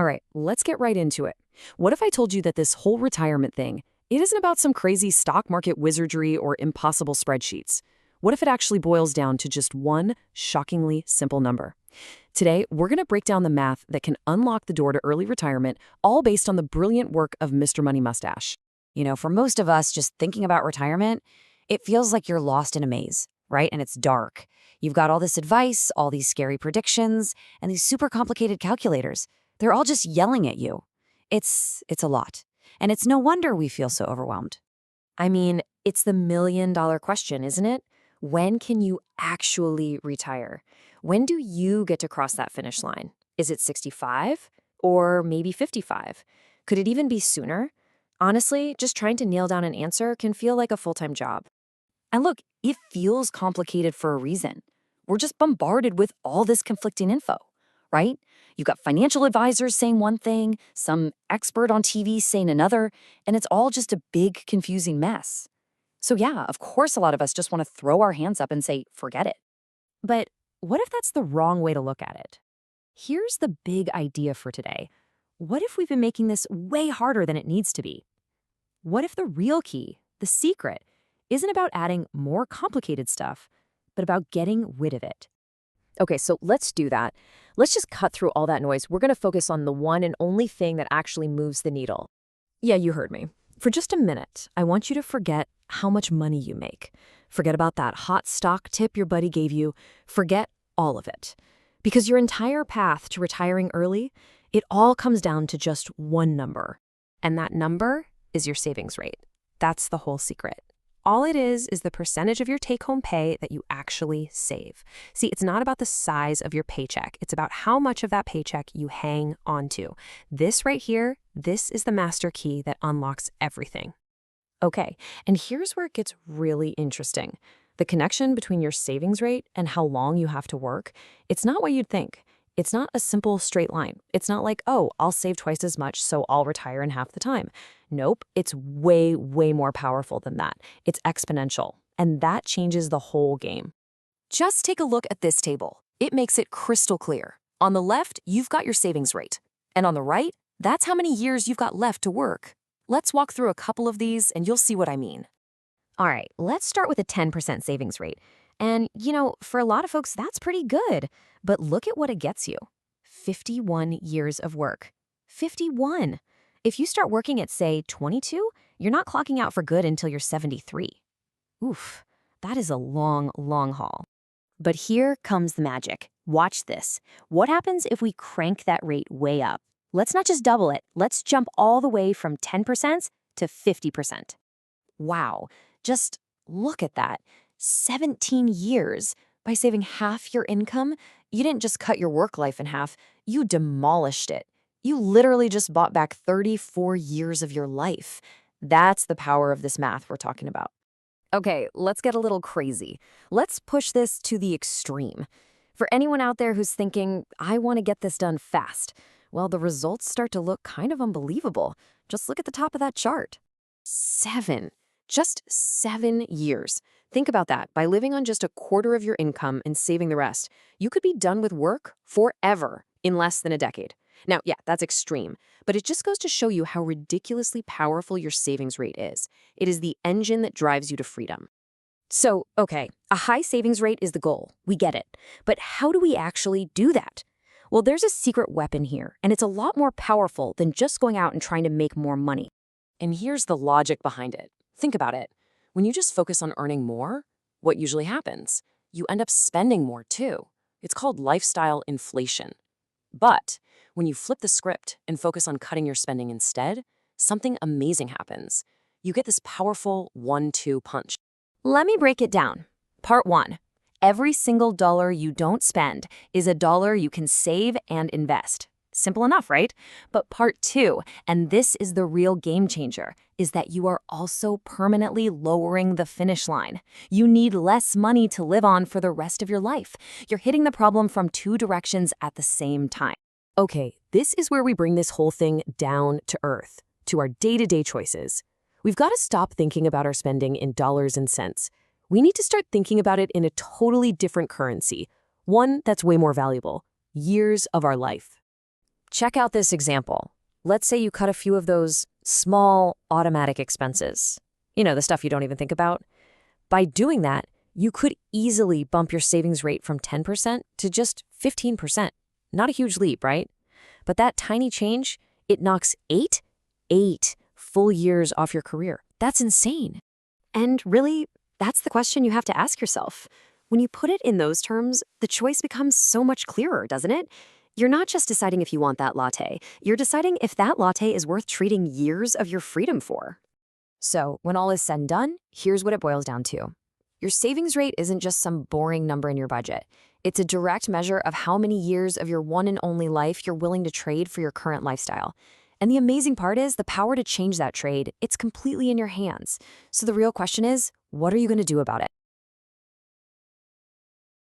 All right, let's get right into it. What if I told you that this whole retirement thing, it isn't about some crazy stock market wizardry or impossible spreadsheets? What if it actually boils down to just one shockingly simple number? Today, we're going to break down the math that can unlock the door to early retirement, all based on the brilliant work of Mr. Money Mustache. For most of us, just thinking about retirement, it feels like you're lost in a maze, right? And it's dark. You've got all this advice, all these scary predictions, and these super complicated calculators. They're all just yelling at you. It's a lot. And it's no wonder we feel so overwhelmed. I mean, it's the million-dollar question, isn't it? When can you actually retire? When do you get to cross that finish line? Is it 65? Or maybe 55? Could it even be sooner? Honestly, just trying to nail down an answer can feel like a full-time job. And look, it feels complicated for a reason. We're just bombarded with all this conflicting info, right? You've got financial advisors saying one thing, some expert on TV saying another, and it's all just a big, confusing mess. So yeah, of course a lot of us just want to throw our hands up and say, forget it. But what if that's the wrong way to look at it? Here's the big idea for today. What if we've been making this way harder than it needs to be? What if the real key, the secret, isn't about adding more complicated stuff, but about getting rid of it? Okay, so let's do that. Let's just cut through all that noise. We're going to focus on the one and only thing that actually moves the needle. Yeah, you heard me. For just a minute, I want you to forget how much money you make. Forget about that hot stock tip your buddy gave you. Forget all of it. Because your entire path to retiring early, it all comes down to just one number. And that number is your savings rate. That's the whole secret. All it is the percentage of your take-home pay that you actually save. See, it's not about the size of your paycheck. It's about how much of that paycheck you hang onto. This right here, this is the master key that unlocks everything. Okay, and here's where it gets really interesting. The connection between your savings rate and how long you have to work, it's not what you'd think. It's not a simple straight line. It's not like, oh, I'll save twice as much, so I'll retire in half the time. Nope, it's way, way more powerful than that. It's exponential, and that changes the whole game. Just take a look at this table. It makes it crystal clear. On the left, you've got your savings rate. And on the right, that's how many years you've got left to work. Let's walk through a couple of these, and you'll see what I mean. All right, let's start with a 10% savings rate. And, for a lot of folks, that's pretty good. But look at what it gets you. 51 years of work. 51. If you start working at, say, 22, you're not clocking out for good until you're 73. Oof, that is a long, long haul. But here comes the magic. Watch this. What happens if we crank that rate way up? Let's not just double it. Let's jump all the way from 10% to 50%. Wow, just look at that. 17 years. By saving half your income, you didn't just cut your work life in half, you demolished it. You literally just bought back 34 years of your life. That's the power of this math we're talking about. Okay, let's get a little crazy. Let's push this to the extreme. For anyone out there who's thinking, I want to get this done fast, well, the results start to look kind of unbelievable. Just look at the top of that chart. Just 7 years. Think about that. By living on just a quarter of your income and saving the rest, you could be done with work forever in less than a decade. Now, yeah, that's extreme, but it just goes to show you how ridiculously powerful your savings rate is. It is the engine that drives you to freedom. So, okay, a high savings rate is the goal. We get it. But how do we actually do that? Well, there's a secret weapon here, and it's a lot more powerful than just going out and trying to make more money. And here's the logic behind it. Think about it. When you just focus on earning more, what usually happens? You end up spending more too. It's called lifestyle inflation. But when you flip the script and focus on cutting your spending instead, something amazing happens. You get this powerful 1-2 punch. Let me break it down. Part 1. Every single dollar you don't spend is a dollar you can save and invest. Simple enough, right? But part 2, and this is the real game changer, is that you are also permanently lowering the finish line. You need less money to live on for the rest of your life. You're hitting the problem from 2 directions at the same time. Okay, this is where we bring this whole thing down to earth, to our day-to-day choices. We've got to stop thinking about our spending in dollars and cents. We need to start thinking about it in a totally different currency, one that's way more valuable: years of our life. Check out this example. Let's say you cut a few of those small automatic expenses. The stuff you don't even think about. By doing that, you could easily bump your savings rate from 10% to just 15%. Not a huge leap, right? But that tiny change, it knocks eight full years off your career. That's insane. And really, that's the question you have to ask yourself. When you put it in those terms, the choice becomes so much clearer, doesn't it? You're not just deciding if you want that latte. You're deciding if that latte is worth trading years of your freedom for. So, when all is said and done, here's what it boils down to. Your savings rate isn't just some boring number in your budget. It's a direct measure of how many years of your one and only life you're willing to trade for your current lifestyle. And the amazing part is the power to change that trade, it's completely in your hands. So the real question is, what are you going to do about it?